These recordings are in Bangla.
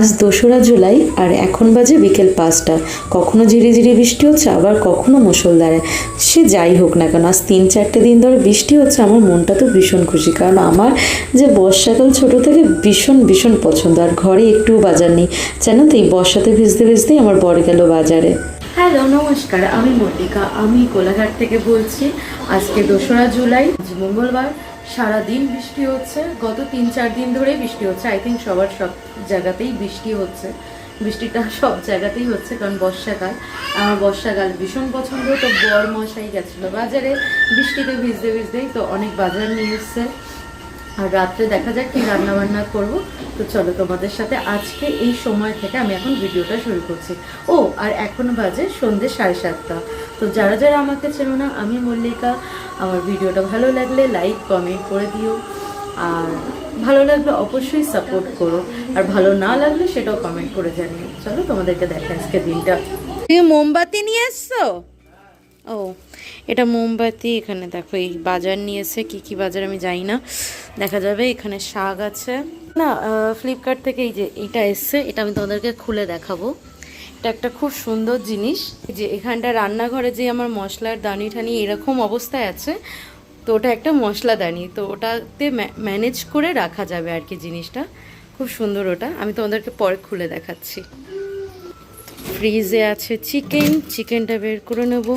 আজ 2রা জুলাই আর এখন বাজে বিকেল 5টা। কখনো ঝিরিঝিরি বৃষ্টি হচ্ছে, আবার কখনো মুষলধারে। সে যাই হোক না কেন, আজ 3-4টে দিন ধরে বৃষ্টি হচ্ছে। আমার মনটা তো ভীষণ খুশি, কারণ আমার যে বর্ষাকাল ছোটো থেকে ভীষণ ভীষণ পছন্দ। আর ঘরে একটুও বাজার নেই, জানো তো, এই বর্ষাতে ভিজতে ভিজতেই আমার বর গেল বাজারে। হ্যালো, নমস্কার, আমি মল্লিকা, আমি কোলাঘাট থেকে বলছি। আজকে 2রা জুলাই, মঙ্গলবার। সারাদিন বৃষ্টি হচ্ছে, গত 3-4 দিন ধরেই বৃষ্টি হচ্ছে। আই থিঙ্ক সব জায়গাতেই বৃষ্টি হচ্ছে, বৃষ্টিটা সব জায়গাতেই হচ্ছে, কারণ বর্ষাকাল। আমার বর্ষাকাল ভীষণ পছন্দ। তো বর মশাই গেছিলো বাজারে বৃষ্টিতে ভিজতে ভিজতেই, তো অনেক বাজার নিয়ে এসছে। আর রাত্রে দেখা যাক কি রান্না বান্না করবো। তো চলো তোমাদের সাথে আজকে এই সময় থেকে আমি এখন ভিডিওটা শুরু করছি। ও আর এখন বাজে সন্ধ্যে 7:30। তো যারা যারা আমাকে চেনো না, আমি মল্লিকা। আমার ভিডিওটা ভালো লাগলে লাইক কমেন্ট করে দিও, আর ভালো লাগলে অবশ্যই সাপোর্ট করো, আর ভালো না লাগলে সেটাও কমেন্ট করে জানিও। চলো তোমাদেরকে দেখা আজকে দিনটা। তুমি মোমবাতি নিয়ে এসছো? ও, এটা মোমবাতি। এখানে দেখো এই বাজার নিয়েছে, কি কি বাজার আমি জানি না, দেখা যাবে। এখানে শাক আছে না, ফ্লিপকার্ট থেকে এই যে এটা এসছে, এটা আমি তোমাদেরকে খুলে দেখাবো। এটা একটা খুব সুন্দর জিনিস। যে এখানটা রান্নাঘরে যে আমার মশলার দানি ঠানি এরকম অবস্থায় আছে, তো ওটা একটা মশলাদানি, তো ওটাতে ম্যানেজ করে রাখা যাবে আর কি। জিনিসটা খুব সুন্দর, ওটা আমি তোমাদেরকে পরে খুলে দেখাচ্ছি। ফ্রিজে আছে চিকেন, চিকেনটা বের করে নেব।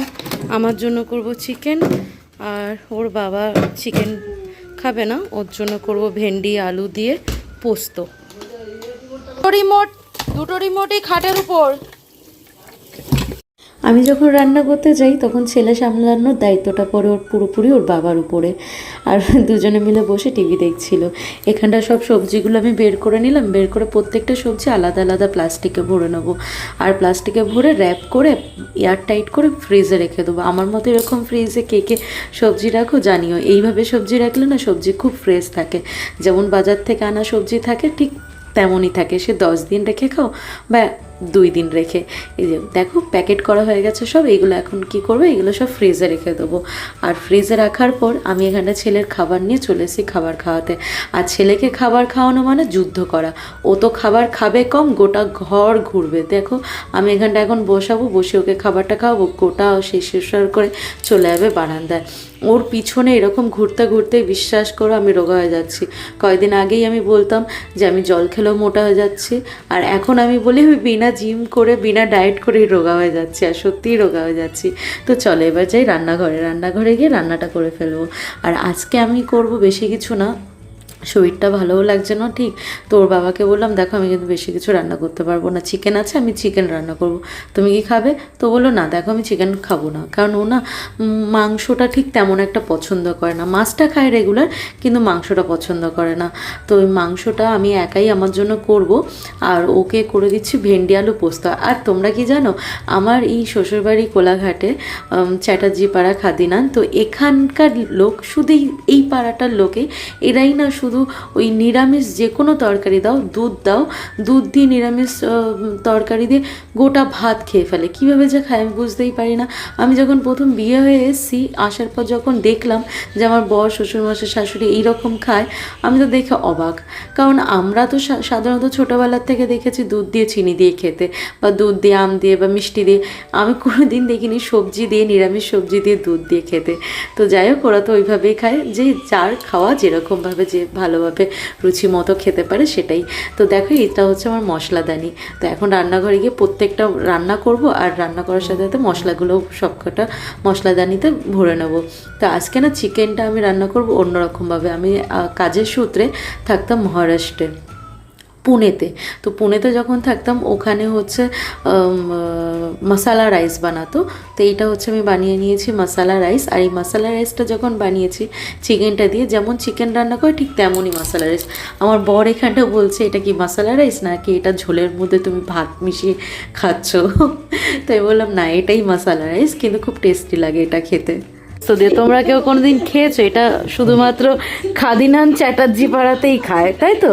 আমার জন্য করব চিকেন, আর ওর বাবা চিকেন খাবে না, ওর জন্য করব ভেন্ডি আলু দিয়ে পোস্ত। দুটো রিমোটই খাটের উপর। আমি যখন রান্না করতে যাই তখন ছেলে সামলানোর দায়িত্বটা পড়ে ওর পুরোপুরি ওর বাবার উপরে। আর দুজনে মিলে বসে টিভি দেখছিল। এখানটা সব সবজিগুলো আমি বের করে নিলাম, বের করে প্রত্যেকটা সবজি আলাদা আলাদা প্লাস্টিকে ভরে নেবো। আর প্লাস্টিকে ভরে র্যাপ করে এয়ার টাইট করে ফ্রিজে রেখে দেবো। আমার মতো এরকম ফ্রিজে কে কে সবজি রাখো জানিও। এইভাবে সবজি রাখলে না সবজি খুব ফ্রেশ থাকে। যেমন বাজার থেকে আনা সবজি থাকে ঠিক তেমনই থাকে। সে 10 দিন রেখে খাও বা 2 দিন রেখে। এই যে দেখো প্যাকেট করা হয়ে গেছে সব। এইগুলো এখন কি করবো, এগুলো সব ফ্রিজে রেখে দেবো। আর ফ্রিজে রাখার পর আমি এখানে ছেলের খাবার নিয়ে চলে এসেছি খাবার খাওয়াতে। আর ছেলেকে খাবার খাওয়ানো মানে যুদ্ধ করা। ও তো খাবার খাবে কম, গোটা ঘর ঘুরবে। দেখো আমি এখানটা এখন বসাবো, বসে ওকে খাবারটা খাওয়াবো, গোটা শেষ করে চলে যাবে বারান্দায়। ওর পিছনে এরকম ঘুরতে ঘুরতে বিশ্বাস করো আমি রোগা হয়ে যাচ্ছি। কয়েকদিন আগেই আমি বলতাম যে আমি জল খেলেও মোটা হয়ে যাচ্ছি, আর এখন আমি বলি আমি বিনা জিম করে বিনা ডায়েট করেই রোগা হয়ে যাচ্ছি, আর সত্যিই রোগা হয়ে যাচ্ছি। তো চলো এবার যাই রান্নাঘরে গিয়ে রান্নাটা করে ফেলবো। আর আজকে আমি করব বেশি কিছু না, শরীরটা ভালোও লাগছে না ঠিক। তো ওর বাবাকে বললাম দেখো আমি কিন্তু বেশি কিছু রান্না করতে পারবো না, চিকেন আছে আমি চিকেন রান্না করব, তুমি কি খাবে? তো বললো না দেখো আমি চিকেন খাবো না, কারণ ও না মাংসটা ঠিক তেমন একটা পছন্দ করে না। মাছটা খায় রেগুলার, কিন্তু মাংসটা পছন্দ করে না। তো ওই মাংসটা আমি একাই আমার জন্য করব, আর ওকে করে দিচ্ছি ভেন্ডি আলু পোস্ত। আর তোমরা কি জানো, আমার এই শ্বশুরবাড়ি কোলাঘাটে চ্যাটার্জি পাড়া খাদিনান। তো এখানকার লোক শুধু এই পাড়াটার লোকে, এরাই না শুধু ওই নিরামিষ যে কোনো তরকারি দাও, দুধ দিয়ে নিরামিষ তরকারি দিয়ে গোটা ভাত খেয়ে ফেলে। কীভাবে যে খায় আমি বুঝতেই পারি না। আমি যখন প্রথম বিয়ে হয়ে এসেছি, আসার পর যখন দেখলাম যে আমার বর, শ্বশুরমশাই, শাশুড়ি এইরকম খায়, আমি তো দেখে অবাক। কারণ আমরা তো সাধারণত ছোটোবেলার থেকে দেখেছি দুধ দিয়ে চিনি দিয়ে খেতে, বা দুধ দিয়ে আম দিয়ে বা মিষ্টি দিয়ে। আমি কোনো দিন দেখিনি সবজি দিয়ে, নিরামিষ সবজি দিয়ে দুধ দিয়ে খেতে। তো যাই হোক, ওরা তো ওইভাবেই খায়, যে যার খাওয়া যেরকমভাবে যে ভালোভাবে রুচি মতো খেতে পারে সেটাই। তো দেখো এটা হচ্ছে আমার মশলাদানি। তো এখন রান্নাঘরে গিয়ে প্রত্যেকটা রান্না করব, আর রান্না করার সাথে সাথে মশলাগুলো সবকটা মশলাদানিতে ভরে নেব। তো আজকে না চিকেনটা আমি রান্না করব অন্যরকমভাবে। আমি কাজের সূত্রে থাকতাম মহারাষ্ট্রে, পুনেতে। তো পুনেতে যখন থাকতাম ওখানে হচ্ছে মশালা রাইস বানাতো। তো এইটা হচ্ছে আমি বানিয়ে নিয়েছি মশালা রাইস। আর এই মশালা রাইসটা যখন বানিয়েছি চিকেনটা দিয়ে, যেমন চিকেন রান্না করে ঠিক তেমনই মশালা রাইস। আমার বর এখানটা বলছে এটা কি মশালা রাইস নাকি এটা ঝোলের মধ্যে তুমি ভাত মিশিয়ে খাচ্ছ। তাই বললাম না, এটাই মশালা রাইস, কিন্তু খুব টেস্টি লাগে এটা খেতে। তো দিয়ে তোমরা কেউ কোনোদিন খেয়েছো? এটা শুধুমাত্র খাদিনান চ্যাটার্জি পাড়াতেই খায়, তাই তো?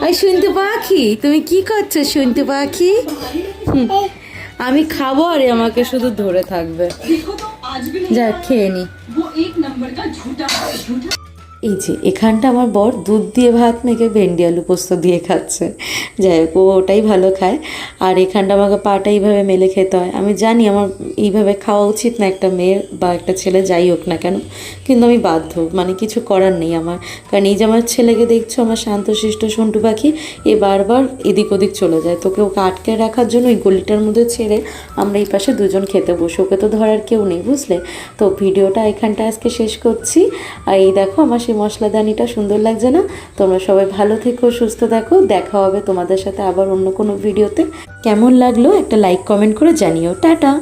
এই শুনতে পাখি, তুমি কি করছো শুনতে পাখি? আমি খাবো আর আমাকে শুধু ধরে থাকবে। যা খেয়ে নি। এই যে এখানটা আমার বর দুধ দিয়ে ভাত মেখে ভেন্ডি আলু পোস্ত দিয়ে খাচ্ছে। যাই হোক, ও ওটাই ভালো খায়। আর এখানটা আমাকে পাটা এইভাবে মেলে খেতে হয়। আমি জানি আমার এইভাবে খাওয়া উচিত না একটা মেয়ের বা একটা ছেলে, যাই হোক না কেন, কিন্তু আমি বাধ্য, মানে কিছু করার নেই আমার। কারণ এই যে আমার ছেলেকে দেখছো, আমার শান্তশিষ্ট সন্টু পাখি, এ বারবার এদিক ওদিক চলে যায়। তোকে ওকে আটকে রাখার জন্য ওই গলিটার মধ্যে ছেড়ে আমরা এই পাশে দুজন খেতে বসে, ওকে তো ধরার কেউ নেই, বুঝলে? তো ভিডিওটা এখানটা আজকে শেষ করছি। আর এই দেখো আমার সেই মশলাদানিটা সুন্দর লাগছে না? তোমরা সবাই ভালো থেকো, সুস্থ থাকো, দেখা হবে তোমাদের সাথে আবার অন্য কোনো ভিডিওতে। কেমন লাগলো একটা লাইক কমেন্ট করে জানিও। টাটা।